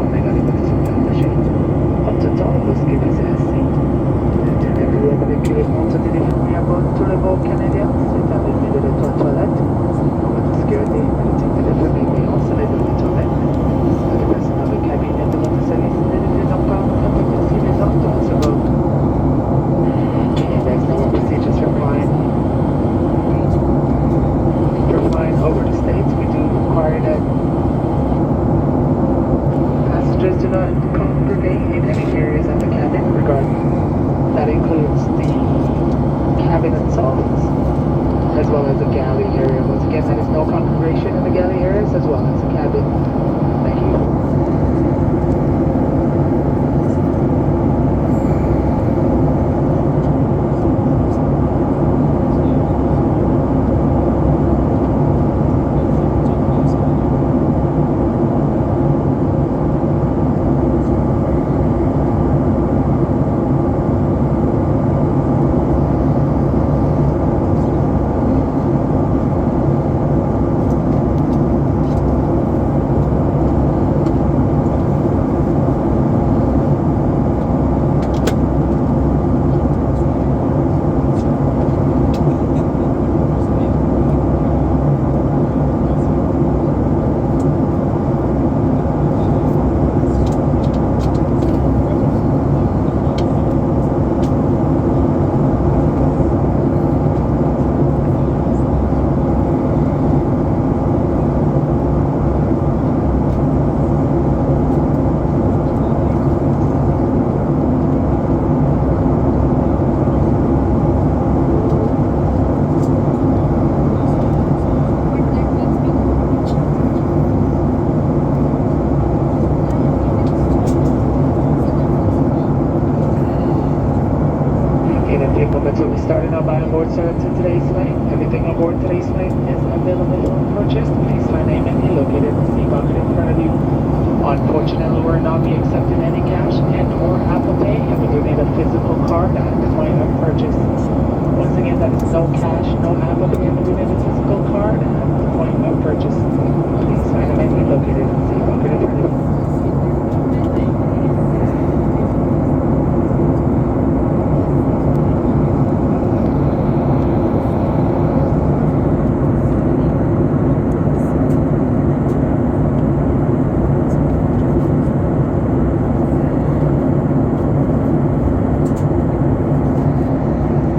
magari quando sono andata a scelta. 8 skip is and every other clear motor did it from the about to the boat Canada, sit down in the middle of the toilet. Over to security, and take the delivery me also they do the toilet. The person of the cabin and the water service, and then they don't go and the person is not doing so road. There's no procedures for flying over the states. We do require that passengers do not congregate in any areas of the cabin regarding that includes the cabin itself as well as the galley area. Once again, there is no congregation in the galley areas as well as the cabin. Thank you. We'll be starting our buy on board, sir, to today's flight. Everything on board today's flight is available for purchase. Please, my name